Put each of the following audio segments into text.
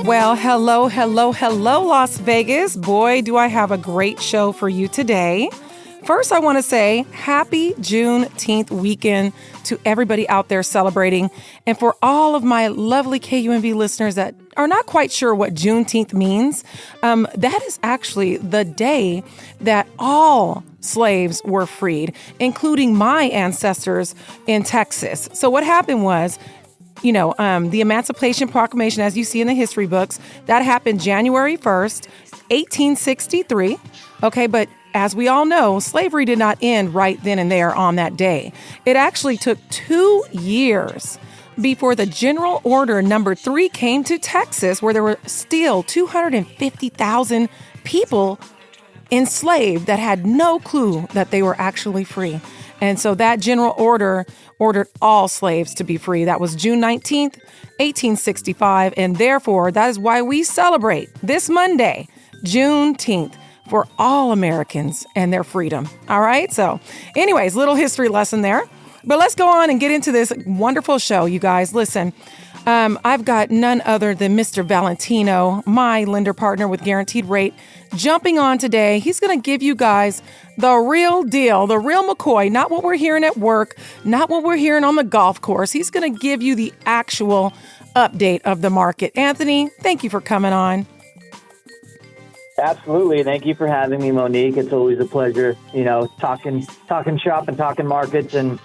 Well, hello, hello, hello, Las Vegas. Boy, do I have a great show for you today. First, I want to say happy Juneteenth weekend to everybody out there celebrating. And for all of my lovely KUNV listeners that are not quite sure what Juneteenth means, that is actually the day that all slaves were freed, including my ancestors in Texas. So what happened was, the Emancipation Proclamation, as you see in the history books, that happened January 1st, 1863. Okay, but as we all know, slavery did not end right then and there on that day. It actually took 2 years before the General Order number 3 came to Texas, where there were still 250,000 people enslaved that had no clue that they were actually free. And so that general order ordered all slaves to be free. That was June 19th, 1865. And therefore, that is why we celebrate this Monday, Juneteenth, for all Americans and their freedom. All right. So anyways, little history lesson there. But let's go on and get into this wonderful show, you guys. Listen, I've got none other than Mr. Valentino, my lender partner with Guaranteed Rate, jumping on today. He's going to give you guys the real deal, the real McCoy, not what we're hearing at work, not what we're hearing on the golf course. He's going to give you the actual update of the market. Anthony, thank you for coming on. Absolutely. Thank you for having me, Monique. It's always a pleasure, talking shop and talking markets and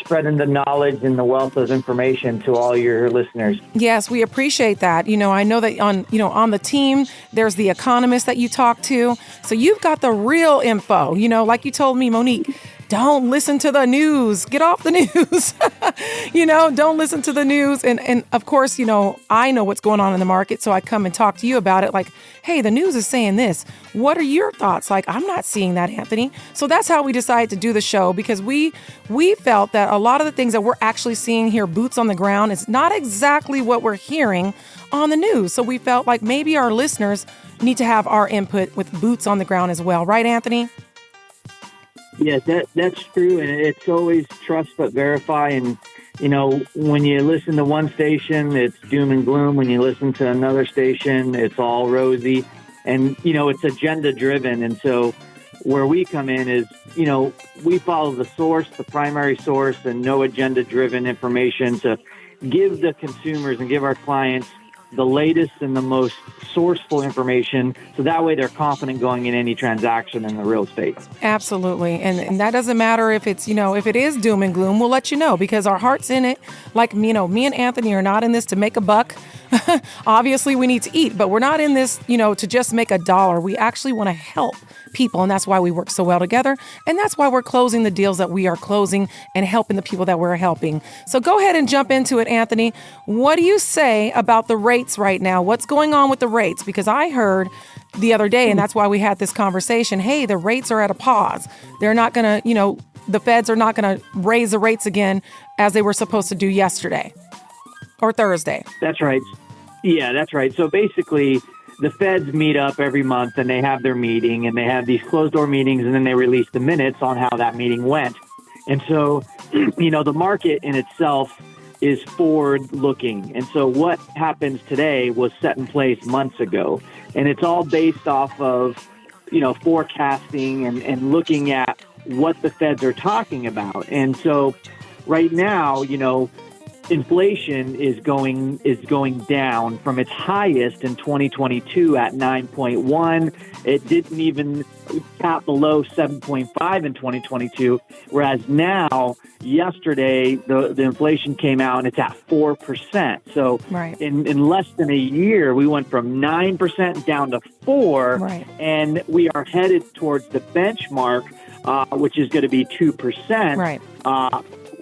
spreading the knowledge and the wealth of information to all your listeners. Yes, we appreciate that. I know that on the team, there's the economist that you talk to. So you've got the real info, like you told me, Monique. Don't listen to the news. Get off the news. Don't listen to the news. And of course, I know what's going on in the market. So I come and talk to you about it. Like, hey, the news is saying this. What are your thoughts? Like, I'm not seeing that, Anthony. So that's how we decided to do the show, because we felt that a lot of the things that we're actually seeing here, boots on the ground, is not exactly what we're hearing on the news. So we felt like maybe our listeners need to have our input with boots on the ground as well. Right, Anthony? Yes, that's true. And it's always trust but verify. And, when you listen to one station, it's doom and gloom. When you listen to another station, it's all rosy. And, it's agenda driven. And so where we come in is, we follow the source, the primary source, and no agenda driven information to give the consumers and give our clients the latest and the most sourceful information, so that way they're confident going in any transaction in the real estate. Absolutely. And that doesn't matter if it's, if it is doom and gloom, we'll let you know, because our heart's in it. Like, me and Anthony are not in this to make a buck. Obviously, we need to eat, but we're not in this, to just make $1. We actually want to help people, and that's why we work so well together, and that's why we're closing the deals that we are closing and helping the people that we're helping. So go ahead and jump into it, Anthony. What do you say about the rates right now? What's going on with the rates? Because I heard the other day, and that's why we had this conversation, hey, the rates are at a pause. They're not going to, the feds are not going to raise the rates again as they were supposed to do yesterday or Thursday. That's right. Yeah, that's right. So basically, the feds meet up every month and they have their meeting, and they have these closed door meetings, and then they release the minutes on how that meeting went. And so, the market in itself is forward looking. And so what happens today was set in place months ago. And it's all based off of, forecasting and looking at what the feds are talking about. And so right now, inflation is going down from its highest in 2022 at 9.1. It didn't even tap below 7.5 in 2022, whereas now, yesterday, the inflation came out and it's at 4%. So right. in less than a year, we went from 9% down to 4%, right. And we are headed towards the benchmark, which is going to be 2%, right.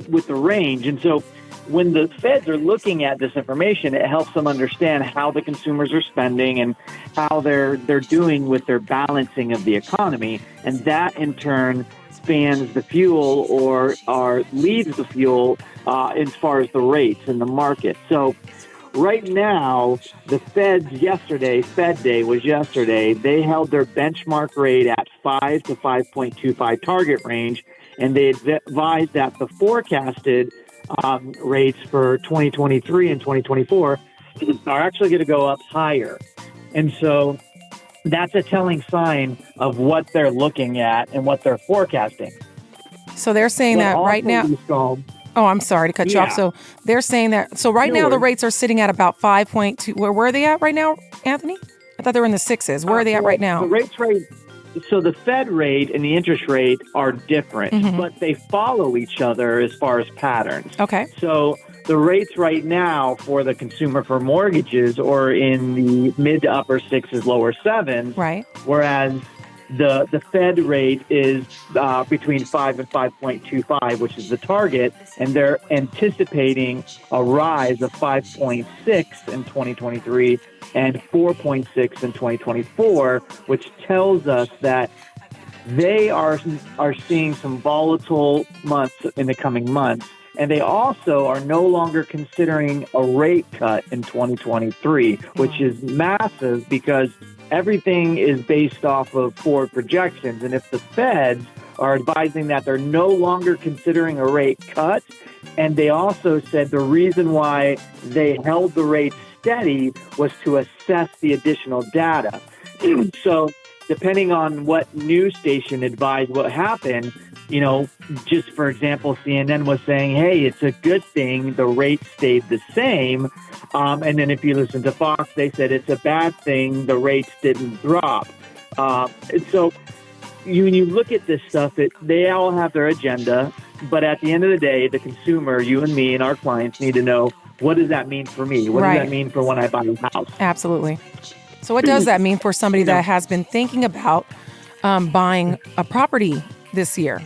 With the range. And so when the feds are looking at this information, it helps them understand how the consumers are spending and how they're doing with their balancing of the economy. And that, in turn, fans the fuel or leads the fuel as far as the rates in the market. So right now, the Fed Day was yesterday, they held their benchmark rate at 5 to 5.25 target range, and they advised that the forecasted rates for 2023 and 2024 are actually going to go up higher. And so that's a telling sign of what they're looking at and what they're forecasting. So they're saying What that right also now. we saw- Oh, I'm sorry to cut you off. Yeah. So they're saying that. So right No now the worries. rates are sitting at about 5.2. Where are they at right now, Anthony? I thought they were in the sixes. Where are they at right now? The rates rate. So the Fed rate and the interest rate are different, but they follow each other as far as patterns. Okay. So the rates right now for the consumer for mortgages are in the mid to upper sixes, lower sevens. Right. Whereas the Fed rate is between 5 and 5.25, which is the target, and they're anticipating a rise of 5.6 in 2023 and 4.6 in 2024, which tells us that they are seeing some volatile months in the coming months. And they also are no longer considering a rate cut in 2023, which is massive because everything is based off of forward projections. And if the Feds are advising that they're no longer considering a rate cut, and they also said the reason why they held the rate steady was to assess the additional data. So depending on what news station advised what happened, you know, just for example, CNN was saying, hey, it's a good thing the rate stayed the same. And then if you listen to Fox, they said it's a bad thing the rates didn't drop. And so when you look at this stuff, they all have their agenda. But at the end of the day, the consumer, you and me and our clients need to know, what does that mean for me? What does that mean for when I buy a house? Absolutely. So what does that mean for somebody that has been thinking about buying a property this year?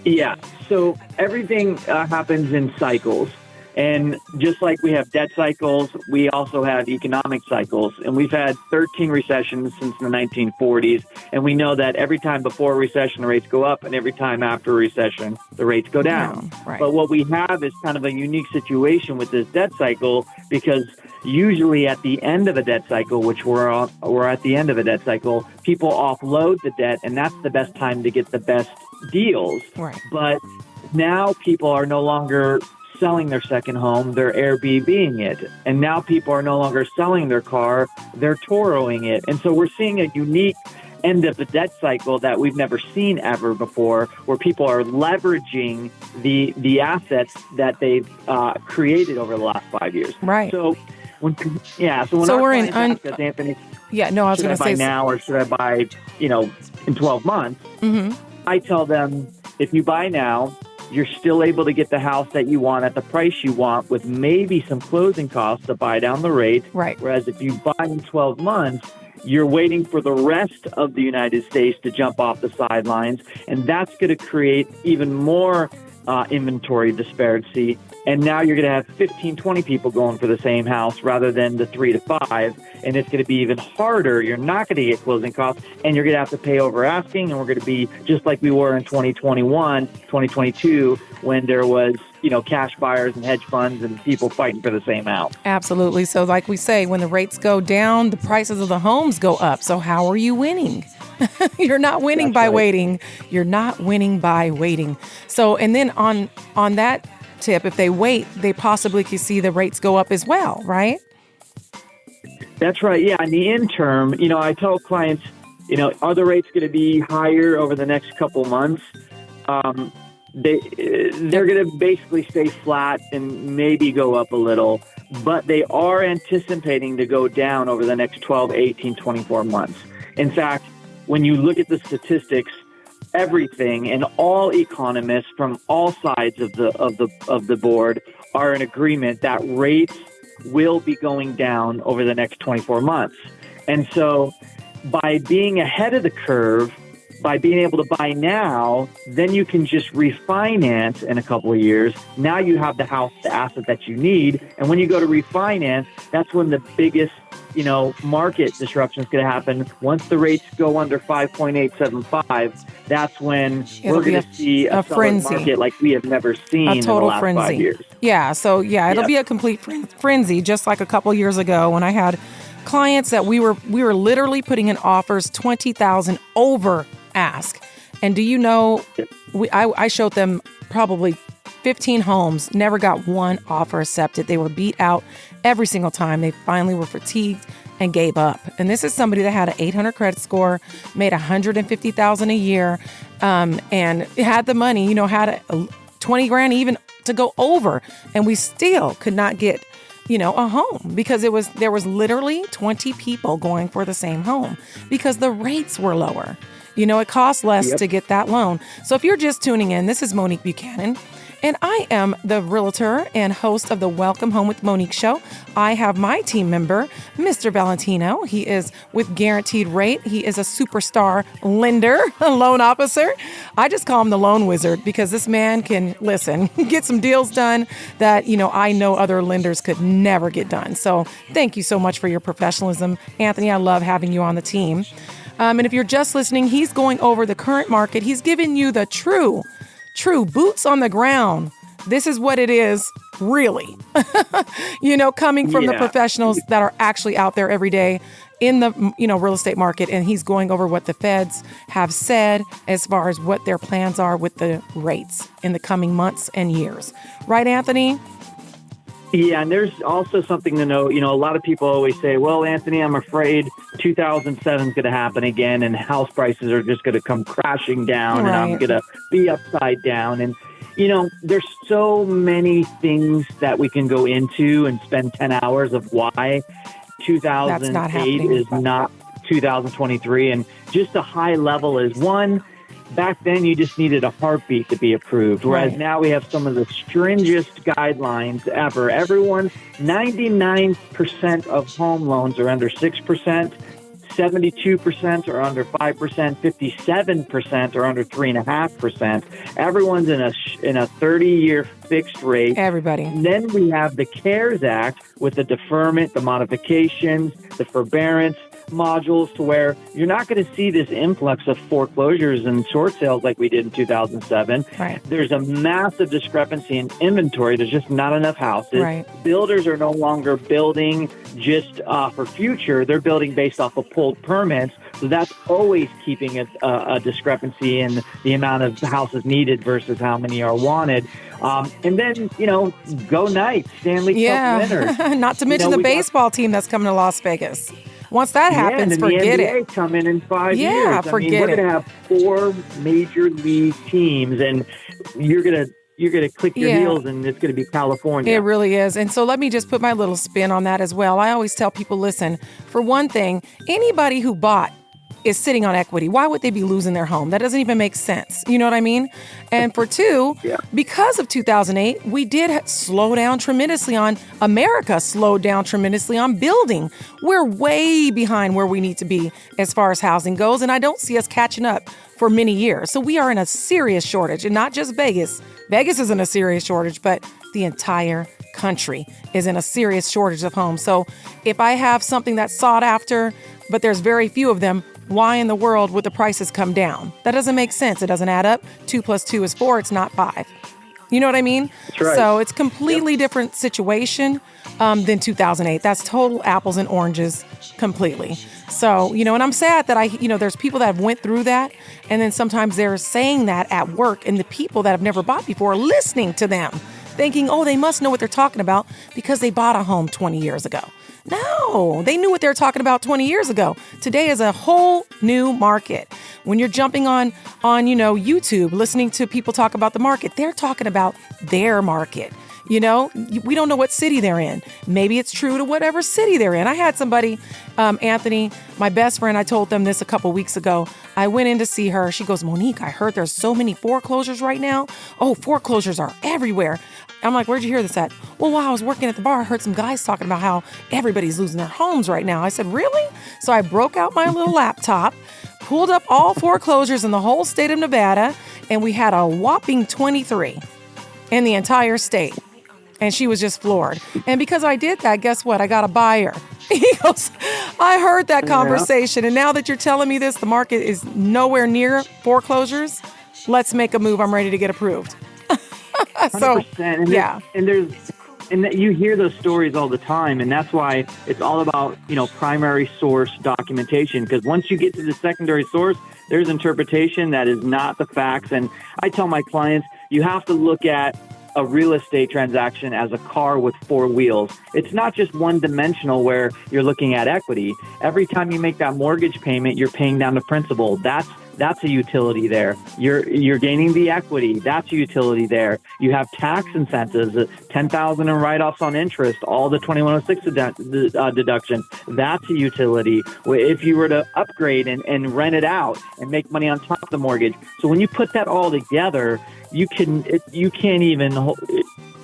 Yeah. So everything happens in cycles. And just like we have debt cycles, we also have economic cycles. And we've had 13 recessions since the 1940s. And we know that every time before a recession, the rates go up, and every time after a recession, the rates go down. Right. But what we have is kind of a unique situation with this debt cycle, because usually at the end of a debt cycle, which we're at the end of a debt cycle, people offload the debt, and that's the best time to get the best deals. Right. But now people are no longer selling their second home, they're Airbnb-ing it. And now people are no longer selling their car, they're Toroing it. And so we're seeing a unique end of the debt cycle that we've never seen ever before, where people are leveraging the assets that they've created over the last 5 years. Right. So when we're in ask us, Anthony, I was going to say buy now or should I buy, in 12 months? I tell them, if you buy now, you're still able to get the house that you want at the price you want, with maybe some closing costs to buy down the rate. Right. Whereas if you buy in 12 months, you're waiting for the rest of the United States to jump off the sidelines. And that's going to create even more inventory disparity. And now you're going to have 15, 20 people going for the same house rather than the 3 to 5. And it's going to be even harder. You're not going to get closing costs, and you're going to have to pay over asking. And we're going to be just like we were in 2021, 2022, when there was, cash buyers and hedge funds and people fighting for the same house. Absolutely. So like we say, when the rates go down, the prices of the homes go up. So how are you winning? You're not winning by waiting. You're not winning by waiting. So, and then on that tip, if they wait, they possibly could see the rates go up as well, right? That's right. Yeah. In the interim, I tell clients, are the rates going to be higher over the next couple months? They're going to basically stay flat and maybe go up a little, but they are anticipating to go down over the next 12, 18, 24 months. In fact, when you look at the statistics, everything and all economists from all sides of the board are in agreement that rates will be going down over the next 24 months. And so by being ahead of the curve, by being able to buy now, then you can just refinance in a couple of years. Now you have the house, the asset that you need. And when you go to refinance, that's when the biggest, market disruption is going to happen. Once the rates go under 5.875, that's when we're going to see a frenzy market like we have never seen in the last 5 years. Yeah. So it'll be a complete frenzy, just like a couple years ago when I had clients that we were literally putting in offers $20,000 over ask. And do you know, I showed them probably 15 homes, never got one offer accepted. They were beat out every single time. They finally were fatigued and gave up. And this is somebody that had an 800 credit score, made $150,000 a year, and had the money, had 20 grand even to go over. And we still could not get, a home because there was literally 20 people going for the same home because the rates were lower. It costs less to get that loan. So if you're just tuning in, this is Monique Buchanan, and I am the realtor and host of the Welcome Home with Monique show. I have my team member, Mr. Valentino. He is with Guaranteed Rate. He is a superstar lender, a loan officer. I just call him the loan wizard because this man can, get some deals done that, I know other lenders could never get done. So thank you so much for your professionalism. Anthony, I love having you on the team. And if you're just listening, he's going over the current market. He's giving you the true boots on the ground. This is what it is, really. Coming from the professionals that are actually out there every day in the, real estate market. And he's going over what the feds have said as far as what their plans are with the rates in the coming months and years. Right, Anthony? Yeah, and there's also something to know. A lot of people always say, well, Anthony, I'm afraid 2007 is going to happen again and house prices are just going to come crashing down and I'm going to be upside down. And, there's so many things that we can go into and spend 10 hours of why 2008 is not 2023. And just a high level is one. Back then, you just needed a heartbeat to be approved, whereas now we have some of the stringest guidelines ever. 99% of home loans are under 6%, 72% are under 5%, 57% are under 3.5%. Everyone's in a 30-year fixed rate. Everybody. And then we have the CARES Act with the deferment, the modifications, the forbearance modules to where you're not going to see this influx of foreclosures and short sales like we did in 2007. Right. There's a massive discrepancy in inventory. There's just not enough houses. Right. Builders are no longer building just for future. They're building based off of pulled permits. So that's always keeping a discrepancy in the amount of houses needed versus how many are wanted. And then, go Knights, Stanley Cup winners. Not to mention the baseball team that's coming to Las Vegas. Once that happens, forget the NBA it. Come in 5 years. Yeah, forget it. We're going to have 4 major league teams, and you're going to click your heels, and it's going to be California. It really is. And so let me just put my little spin on that as well. I always tell people, listen, for one thing, anybody who bought is sitting on equity. Why would they be losing their home? That doesn't even make sense. You know what I mean? And for two, because of 2008, we did slow down tremendously on America, slowed down tremendously on building. We're way behind where we need to be as far as housing goes. And I don't see us catching up for many years. So we are in a serious shortage, and not just Vegas. Vegas is in a serious shortage, but the entire country is in a serious shortage of homes. So if I have something that's sought after, but there's very few of them, why in the world would the prices come down? That doesn't make sense. It doesn't add up. 2 + 2 is 4. It's not 5. You know what I mean? That's right. So it's completely different situation than 2008. That's total apples and oranges completely. So, and I'm sad that there's people that have went through that. And then sometimes they're saying that at work, and the people that have never bought before are listening to them thinking, oh, they must know what they're talking about because they bought a home 20 years ago. No, they knew what they were talking about 20 years ago. Today is a whole new market. When you're jumping on YouTube, listening to people talk about the market, they're talking about their market. We don't know what city they're in. Maybe it's true to whatever city they're in. I had somebody, Anthony, my best friend, I told them this a couple weeks ago. I went in to see her. She goes, Monique, I heard there's so many foreclosures right now. Oh, foreclosures are everywhere. I'm like, where'd you hear this at? Well, while I was working at the bar, I heard some guys talking about how everybody's losing their homes right now. I said, really? So I broke out my little laptop, pulled up all foreclosures in the whole state of Nevada, and we had a whopping 23 in the entire state. And she was just floored. And because I did that, guess what? I got a buyer. He goes, I heard that conversation. And now that you're telling me this, the market is nowhere near foreclosures. Let's make a move. I'm ready to get approved. 100%. And you hear those stories all the time. And that's why it's all about, primary source documentation. Because once you get to the secondary source, there's interpretation that is not the facts. And I tell my clients, you have to look at a real estate transaction as a car with four wheels. It's not just one dimensional where you're looking at equity. Every time you make that mortgage payment, you're paying down the principal. That's a utility there. You're gaining the equity. That's a utility there. You have tax incentives, $10,000 in write-offs on interest, all the 2106 deduction. That's a utility. If you were to upgrade and rent it out and make money on top of the mortgage. So when you put that all together, you can't even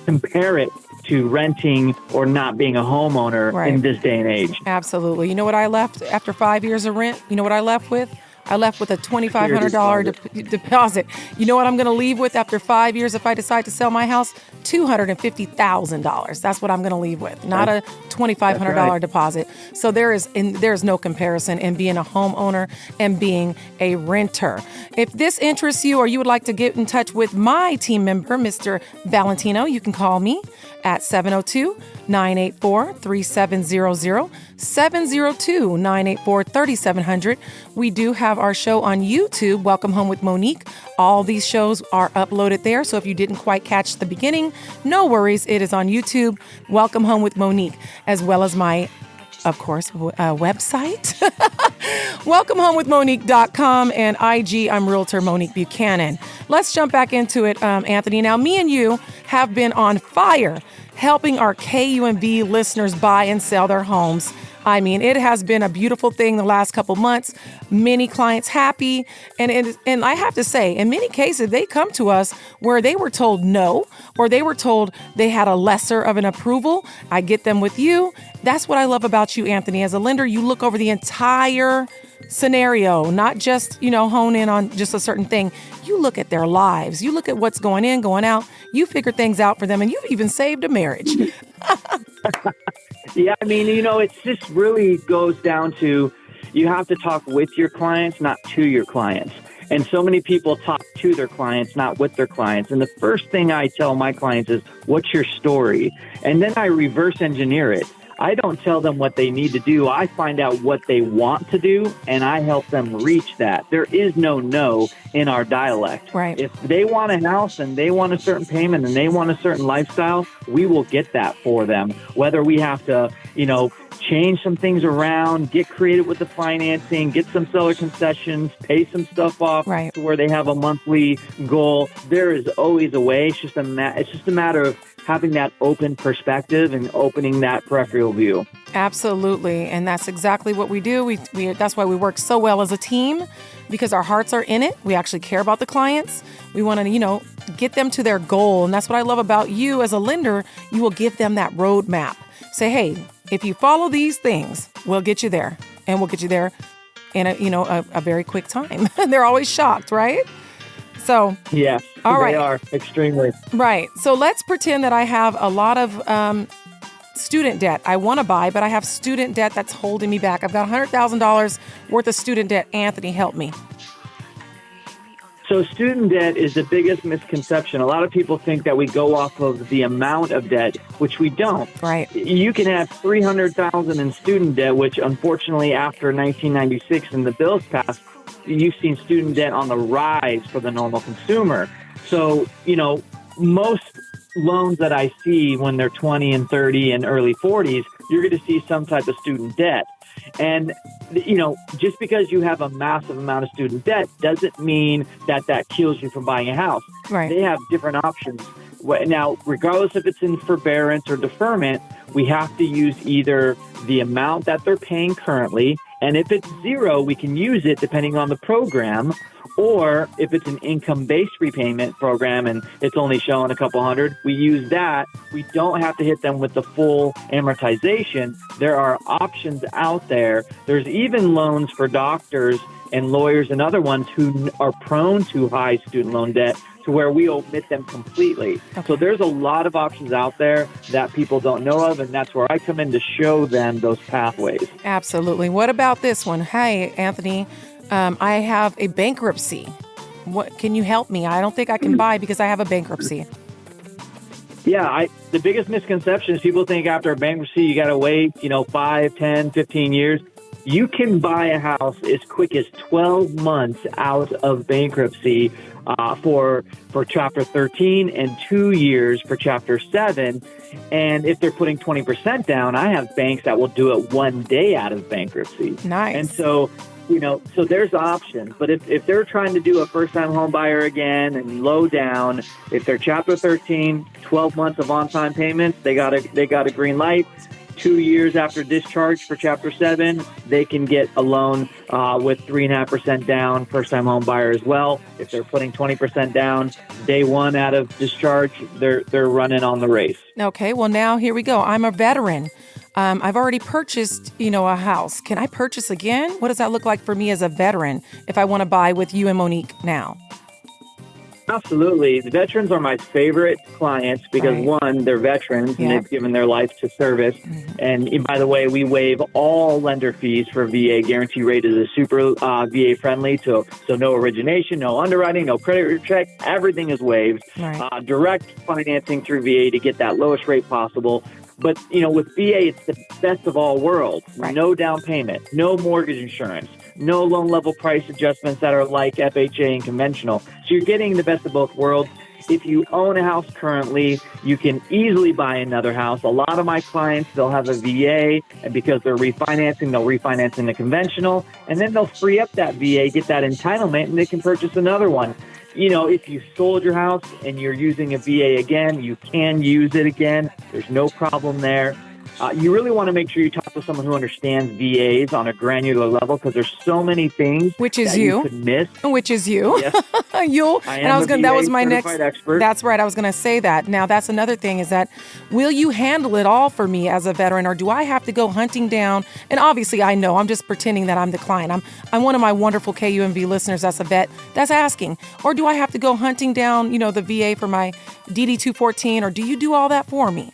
compare it to renting or not being a homeowner in this day and age. Absolutely. You know what I left after 5 years of rent? You know what I left with? I left with a $2,500 deposit. You know what I'm going to leave with after 5 years if I decide to sell my house? $250,000. That's what I'm going to leave with, not a $2,500 deposit. So there's no comparison in being a homeowner and being a renter. If this interests you or you would like to get in touch with my team member, Mr. Valentino, you can call me at 702-984-3700, 702-984-3700. We do have our show on YouTube, Welcome Home with Monique. All these shows are uploaded there, so if you didn't quite catch the beginning, no worries. It is on YouTube, Welcome Home with Monique, as well as my, of course, website, welcomehomewithmonique.com, and IG, I'm Realtor Monique Buchanan. Let's jump back into it, Anthony. Now, me and you have been on fire helping our KUMV listeners buy and sell their homes. I mean, it has been a beautiful thing the last couple months. Many clients happy. And I have to say, in many cases, they come to us where they were told no, or they were told they had a lesser of an approval. I get them with you. That's what I love about you, Anthony. As a lender, you look over the entire scenario, not just, hone in on just a certain thing. You look at their lives. You look at what's going in, going out. You figure things out for them, and you've even saved a marriage. Yeah, I mean, it just really goes down to you have to talk with your clients, not to your clients. And so many people talk to their clients, not with their clients. And the first thing I tell my clients is, what's your story? And then I reverse engineer it. I don't tell them what they need to do. I find out what they want to do, and I help them reach that. There is no in our dialect. Right. If they want a house and they want a certain payment and they want a certain lifestyle, we will get that for them. Whether we have to, change some things around, get creative with the financing, get some seller concessions, pay some stuff off to where they have a monthly goal. There is always a way. It's just a matter of having that open perspective and opening that peripheral view. Absolutely. And that's exactly what we do. We that's why we work so well as a team, because our hearts are in it. We actually care about the clients. We want to, get them to their goal. And that's what I love about you as a lender. You will give them that roadmap. Say, hey, if you follow these things, we'll get you there. And we'll get you there in a very quick time. They're always shocked, right? So, yeah, all right. They are extremely. Right. So let's pretend that I have a lot of student debt. I want to buy, but I have student debt that's holding me back. I've got $100,000 worth of student debt. Anthony, help me. So student debt is the biggest misconception. A lot of people think that we go off of the amount of debt, which we don't. Right. You can have $300,000 in student debt, which unfortunately after 1996 and the bills passed, you've seen student debt on the rise for the normal consumer. So, most loans that I see when they're 20 and 30 and early 40s, you're going to see some type of student debt. And, just because you have a massive amount of student debt doesn't mean that kills you from buying a house. Right. They have different options. Now, regardless if it's in forbearance or deferment, we have to use either the amount that they're paying currently, and if it's zero, we can use it depending on the program, or if it's an income-based repayment program and it's only showing a couple hundred, we use that. We don't have to hit them with the full amortization. There are options out there. There's even loans for doctors and lawyers and other ones who are prone to high student loan debt, to where we omit them completely. Okay. So there's a lot of options out there that people don't know of, and that's where I come in to show them those pathways. Absolutely. What about this one? Hey, Anthony, I have a bankruptcy. What can you help me? I don't think I can buy because I have a bankruptcy. Yeah, the biggest misconception is people think after a bankruptcy you got to wait, 5, 10, 15 years. You can buy a house as quick as 12 months out of bankruptcy for Chapter 13 and 2 years for Chapter 7. And if they're putting 20% down, I have banks that will do it 1 day out of bankruptcy. Nice. And so, so there's options. But if they're trying to do a first-time home buyer again and low down, if they're Chapter 13, 12 months of on-time payments, they got a green light. 2 years after discharge for Chapter 7, they can get a loan with 3.5% down, first-time home buyer as well. If they're putting 20% down, day one out of discharge, they're running on the race. Okay, well, now here we go. I'm a veteran. I've already purchased, a house. Can I purchase again? What does that look like for me as a veteran if I want to buy with you and Monique now? Absolutely. The veterans are my favorite clients because, one, they're veterans and they've given their life to service. Mm-hmm. And by the way, we waive all lender fees for VA. Guarantee rate is a super VA friendly. So no origination, no underwriting, no credit check. Everything is waived. Right. Direct financing through VA to get that lowest rate possible. But, with VA, it's the best of all worlds. Right. No down payment, no mortgage insurance, no loan level price adjustments that are like FHA and conventional. So you're getting the best of both worlds. If you own a house currently, you can easily buy another house. A lot of my clients, they'll have a VA, and because they're refinancing, they'll refinance into conventional, and then they'll free up that VA, get that entitlement, and they can purchase another one. If you sold your house and you're using a VA again, you can use it again. There's no problem there. You really want to make sure you talk to someone who understands VAs on a granular level because there's so many things you could miss. Which is you. Yes. That was my next expert. That's right. I was going to say that. Now, that's another thing is that will you handle it all for me as a veteran, or do I have to go hunting down? And obviously, I know I'm just pretending that I'm the client. I'm one of my wonderful KUMV listeners that's a vet that's asking, or do I have to go hunting down, the VA for my DD 214, or do you do all that for me?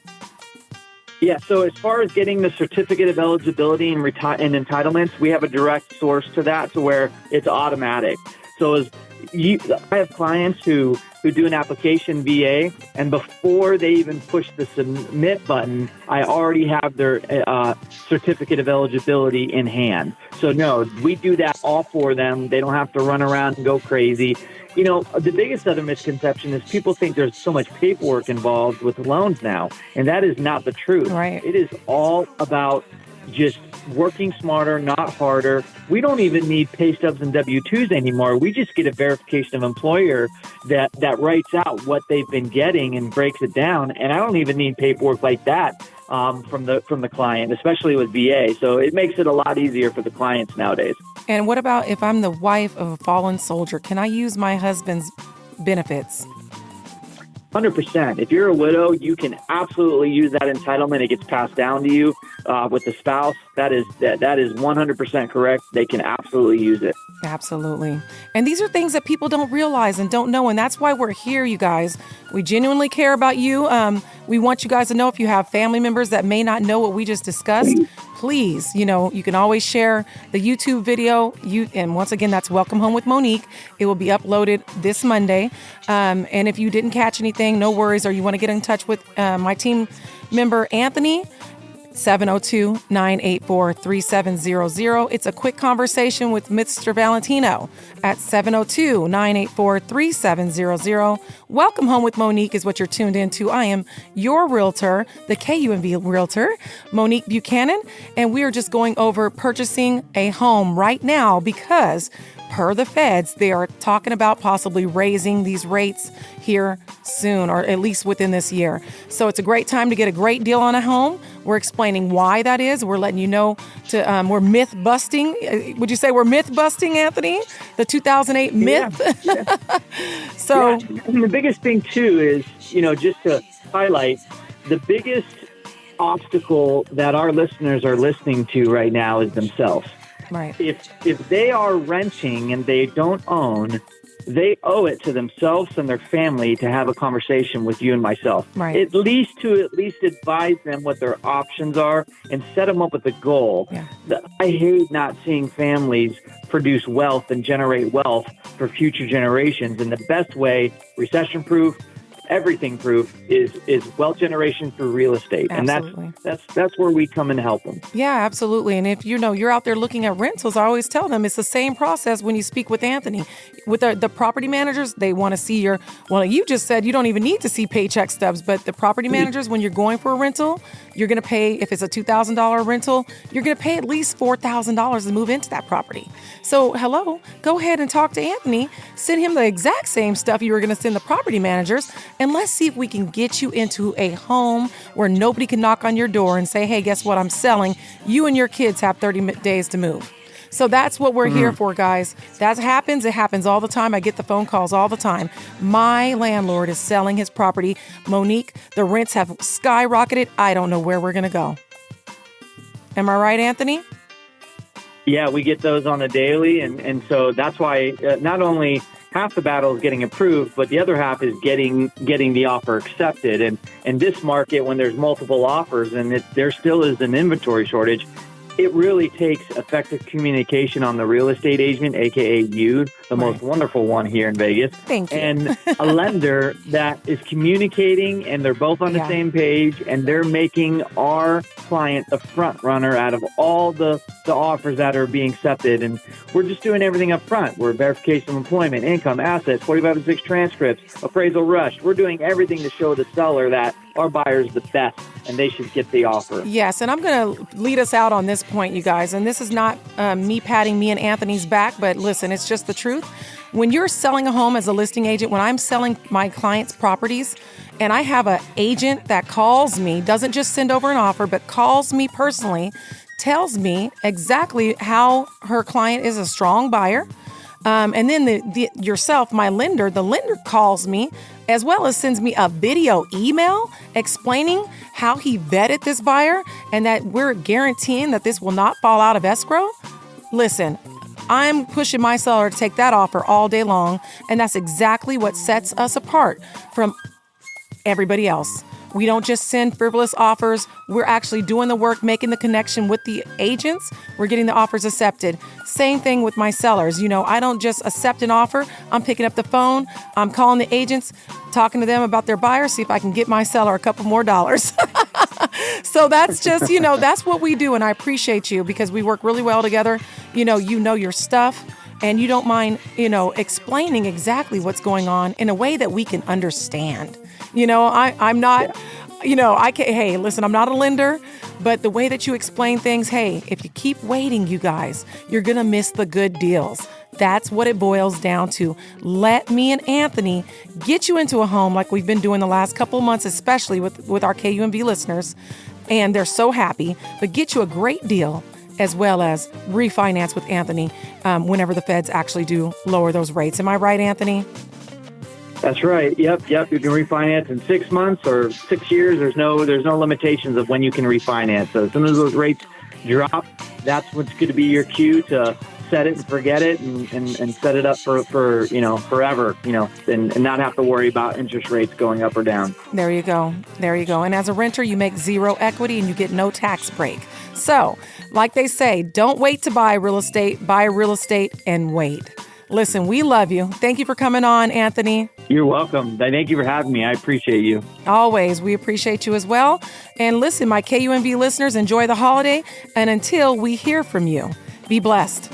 Yeah, so as far as getting the certificate of eligibility and entitlements, we have a direct source to that to where it's automatic. So I have clients who do an application VA, and before they even push the submit button, I already have their certificate of eligibility in hand. So no, we do that all for them. They don't have to run around and go crazy. The biggest other misconception is people think there's so much paperwork involved with loans now, and that is not the truth. Right. It is all about just working smarter, not harder. We don't even need pay stubs and W-2s anymore. We just get a verification of employer that writes out what they've been getting and breaks it down, and I don't even need paperwork like that from the client, especially with VA. So it makes it a lot easier for the clients nowadays. And what about if I'm the wife of a fallen soldier? Can I use my husband's benefits? 100%. If you're a widow, you can absolutely use that entitlement. It gets passed down to you with the spouse. That is 100% correct. They can absolutely use it. Absolutely. And these are things that people don't realize and don't know. And that's why we're here, you guys. We genuinely care about you. We want you guys to know if you have family members that may not know what we just discussed, please, you can always share the YouTube video. And once again, that's Welcome Home with Monique. It will be uploaded this Monday. And if you didn't catch anything, no worries. Or you want to get in touch with my team member, Anthony, 702-984-3700. It's a quick conversation with Mr. Valentino at 702-984-3700. Welcome Home with Monique is what you're tuned into. I am your realtor, the KUMV realtor, Monique Buchanan, and we are just going over purchasing a home right now because per the feds, they are talking about possibly raising these rates here soon, or at least within this year. So it's a great time to get a great deal on a home. We're explaining why that is. We're letting you know we're myth busting. Would you say we're myth busting, Anthony? The 2008 myth? Yeah. So and the biggest thing too is, just to highlight, the biggest obstacle that our listeners are listening to right now is themselves. Right. If they are renting and they don't own, they owe it to themselves and their family to have a conversation with you and myself. Right. At least advise them what their options are and set them up with a goal. Yeah. I hate not seeing families produce wealth and generate wealth for future generations. And the best way, recession-proof, everything proof is wealth generation through real estate. Absolutely. And that's where we come and help them. Yeah, absolutely. And if you're out there looking at rentals, I always tell them it's the same process when you speak with Anthony. With the property managers, they want to see you just said you don't even need to see paycheck stubs, but the property managers, when you're going for a rental, you're going to pay, if it's a $2,000 rental, you're going to pay at least $4,000 to move into that property. So go ahead and talk to Anthony, send him the exact same stuff you were going to send the property managers, and let's see if we can get you into a home where nobody can knock on your door and say, hey, guess what, I'm selling. You and your kids have 30 days to move. So that's what we're here for, guys. That happens. It happens all the time. I get the phone calls all the time. My landlord is selling his property. Monique, the rents have skyrocketed. I don't know where we're going to go. Am I right, Anthony? Yeah, we get those on a daily. And so that's why not only half the battle is getting approved, but the other half is getting the offer accepted. And in this market, when there's multiple offers and there still is an inventory shortage, it really takes effective communication on the real estate agent, a.k.a. you, the most wonderful one here in Vegas. Thank you. And a lender that is communicating and they're both on the same page and they're making our client the front runner out of all the offers that are being accepted. And we're just doing everything up front. We're verification of employment, income, assets, 45-6 transcripts, appraisal rush. We're doing everything to show the seller that our buyer's the best and they should get the offer. Yes, and I'm going to lead us out on this point, you guys. And this is not me patting me and Anthony's back, but listen, it's just the truth. When you're selling a home as a listing agent, when I'm selling my clients' properties, and I have an agent that calls me, doesn't just send over an offer, but calls me personally, tells me exactly how her client is a strong buyer. And then yourself, my lender, the lender calls me as well as sends me a video email explaining how he vetted this buyer and that we're guaranteeing that this will not fall out of escrow. Listen, I'm pushing my seller to take that offer all day long. And that's exactly what sets us apart from everybody else. We don't just send frivolous offers. We're actually doing the work, making the connection with the agents. We're getting the offers accepted. Same thing with my sellers. I don't just accept an offer. I'm picking up the phone. I'm calling the agents, talking to them about their buyer, see if I can get my seller a couple more dollars. So that's just, that's what we do. And I appreciate you because we work really well together. You know your stuff. And you don't mind, explaining exactly what's going on in a way that we can understand. I'm not, hey, listen, I'm not a lender, but the way that you explain things, hey, if you keep waiting, you guys, you're going to miss the good deals. That's what it boils down to. Let me and Anthony get you into a home like we've been doing the last couple of months, especially with our KUMV listeners. And they're so happy, but get you a great deal as well as refinance with Anthony whenever the feds actually do lower those rates. Am I right, Anthony? That's right. Yep. You can refinance in 6 months or 6 years. There's no limitations of when you can refinance. So as soon as those rates drop, that's what's going to be your cue to set it and forget it and set it up for forever, and not have to worry about interest rates going up or down. There you go. And as a renter, you make zero equity and you get no tax break. So, like they say, don't wait to buy real estate and wait. Listen, we love you. Thank you for coming on, Anthony. You're welcome. Thank you for having me. I appreciate you. Always. We appreciate you as well. And listen, my KUMV listeners, enjoy the holiday. And until we hear from you, be blessed.